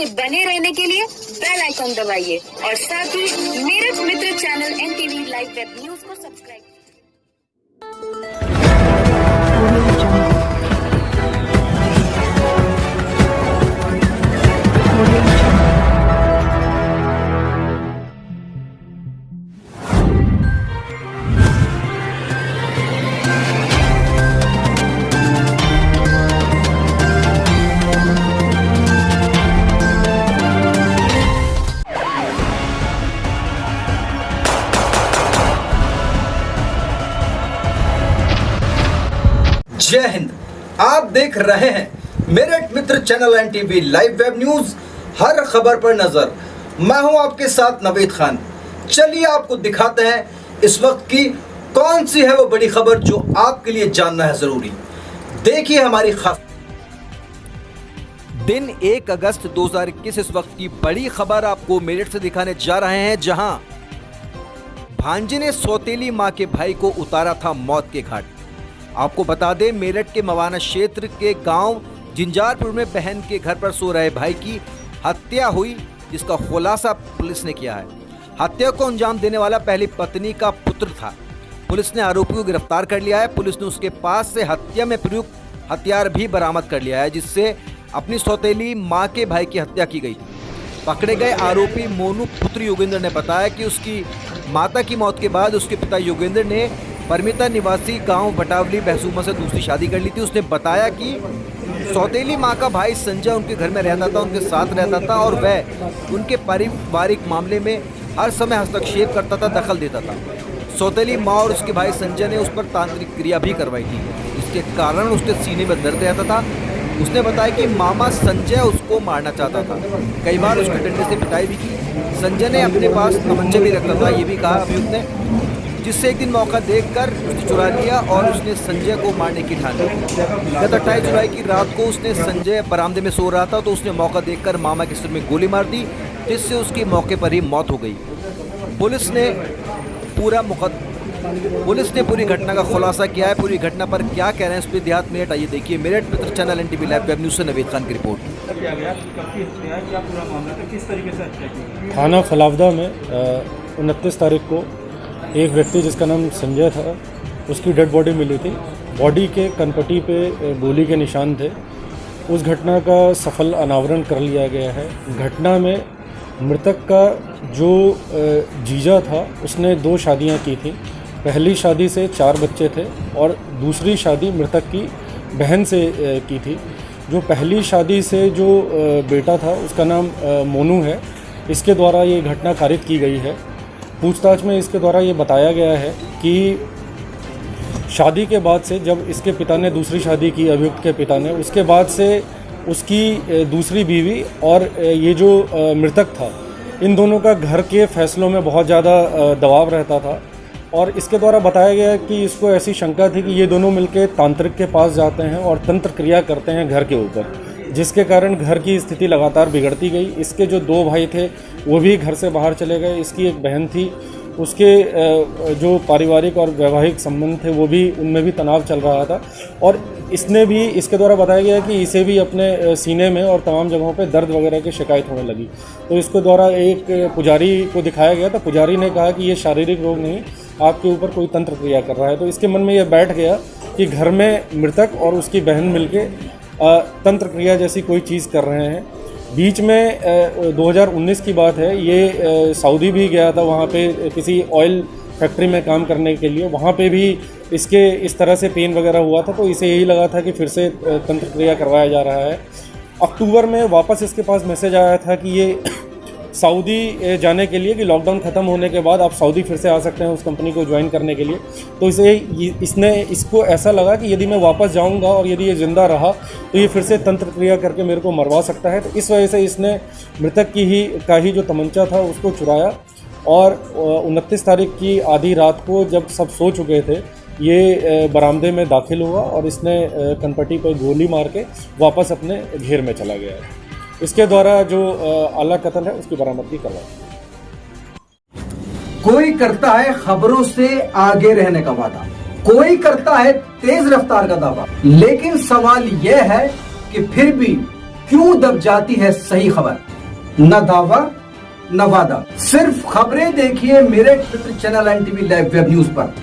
में बने रहने के लिए बेल आइकॉन दबाइए और साथ ही Meerut Mitra channel NTV live web news को सब्सक्राइब कीजिए। जय हिंद। आप देख रहे हैं Meerut Mitra channel NTV live web news, हर खबर पर नजर। मैं हूं आपके साथ नवीद खान। चलिए आपको दिखाते हैं इस वक्त की कौन सी है वो बड़ी खबर जो आपके लिए जानना है जरूरी। देखिए हमारी खास दिन 1 अगस्त 2021 इस वक्त की बड़ी खबर आपको मेरठ से दिखाने जा रहे हैं, जहां भांजे ने सौतेली मां के भाई को उतारा था मौत के घाट। आपको बता दें, मेरठ के मवाना क्षेत्र के गांव जिंजारपुर में बहन के घर पर सो रहे भाई की हत्या हुई, जिसका खुलासा पुलिस ने किया है। हत्या को अंजाम देने वाला पहली पत्नी का पुत्र था। पुलिस ने आरोपी को गिरफ्तार कर लिया है। पुलिस ने उसके पास से हत्या में प्रयुक्त हथियार भी बरामद कर लिया है, जिससे अपनी सौतेली मां के भाई की हत्या की गई थी। पकड़े गए आरोपी मोनू पुत्र योगेंद्र ने बताया कि उसकी माता की मौत के बाद उसके पिता योगेंद्र ने परमिता निवासी गांव बटावली बहसूमा से दूसरी शादी कर ली थी। उसने बताया कि सौतेली मां का भाई संजय उनके घर में रहता था, उनके साथ रहता था और वह उनके पारिवारिक मामले में हर समय हस्तक्षेप करता था, दखल देता था। सौतेली मां और उसके भाई संजय ने उस पर तांत्रिक क्रिया भी करवाई थी, इसके कारण उसके सीने में दर्द रहता था। उसने बताया कि मामा संजय उसको मारना चाहता था, कई बार उसके डंडे से पिटाई भी की। संजय ने अपने पास तमंचा भी रखता था, ये भी कहा अभियुक्त ने, जिससे एक दिन मौका देखकर उसने चुरा लिया और उसने संजय को मारने की ठान ली। गत 28 जुलाई की रात को उसने संजय बरामदे में सो रहा था, तो उसने मौका देखकर मामा के सिर में गोली मार दी, जिससे उसकी मौके पर ही मौत हो गई। पुलिस ने पूरी घटना का खुलासा किया है। पूरी घटना पर क्या कह रहे हैं इस पर देहात मेरठ, आइए देखिए। Meerut Mitra channel NTV live web news से नवीद खान की रिपोर्ट। थाना फलावदा में 29 तारीख को एक व्यक्ति जिसका नाम संजय था, उसकी डेड बॉडी मिली थी। बॉडी के कनपट्टी पे गोली के निशान थे। उस घटना का सफल अनावरण कर लिया गया है। घटना में मृतक का जो जीजा था, उसने 2 शादियां की थी। पहली शादी से 4 बच्चे थे और दूसरी शादी मृतक की बहन से की थी। जो पहली शादी से जो बेटा था, उसका नाम मोनू है। इसके द्वारा ये घटना कारित की गई है। पूछताछ में इसके द्वारा ये बताया गया है कि शादी के बाद से जब इसके पिता ने दूसरी शादी की, अभियुक्त के पिता ने, उसके बाद से उसकी दूसरी बीवी और ये जो मृतक था, इन दोनों का घर के फैसलों में बहुत ज़्यादा दबाव रहता था। और इसके द्वारा बताया गया कि इसको ऐसी शंका थी कि ये दोनों मिलकर तांत्रिक के पास जाते हैं और तंत्र क्रिया करते हैं घर के ऊपर, जिसके कारण घर की स्थिति लगातार बिगड़ती गई। इसके जो 2 भाई थे वो भी घर से बाहर चले गए। इसकी एक बहन थी, उसके जो पारिवारिक और वैवाहिक संबंध थे वो भी, उनमें भी तनाव चल रहा था। और इसने भी, इसके द्वारा बताया गया कि इसे भी अपने सीने में और तमाम जगहों पे दर्द वगैरह की शिकायत होने लगी। तो इसके द्वारा एक पुजारी को दिखाया गया। तो पुजारी ने कहा कि ये शारीरिक रोग नहीं, आपके ऊपर कोई तंत्र क्रिया कर रहा है। तो इसके मन में यह बैठ गया कि घर में मृतक और उसकी बहन मिलके तंत्र क्रिया जैसी कोई चीज़ कर रहे हैं। बीच में 2019 की बात है, ये सऊदी भी गया था, वहाँ पे किसी ऑयल फैक्ट्री में काम करने के लिए। वहाँ पे भी इसके इस तरह से पेन वगैरह हुआ था, तो इसे यही लगा था कि फिर से तंत्र क्रिया करवाया जा रहा है। अक्टूबर में वापस इसके पास मैसेज आया था कि ये सऊदी जाने के लिए, कि लॉकडाउन ख़त्म होने के बाद आप सऊदी फिर से आ सकते हैं उस कंपनी को ज्वाइन करने के लिए। तो इसको ऐसा लगा कि यदि मैं वापस जाऊंगा और यदि ये ज़िंदा रहा तो ये फिर से तंत्र क्रिया करके मेरे को मरवा सकता है। तो इस वजह से इसने मृतक का ही जो तमंचा था उसको चुराया और 29 तारीख की आधी रात को जब सब सो चुके थे, ये बरामदे में दाखिल हुआ और इसने कनपट्टी पर गोली मार के वापस अपने घेर में चला गया। इसके द्वारा जो आला कत्ल है उसकी बरामदगी करवाई। कोई करता है खबरों से आगे रहने का वादा, कोई करता है तेज रफ्तार का दावा, लेकिन सवाल यह है कि फिर भी क्यों दब जाती है सही खबर। न दावा न वादा, सिर्फ खबरें देखिए Meerut Mitra channel NTV live web news पर।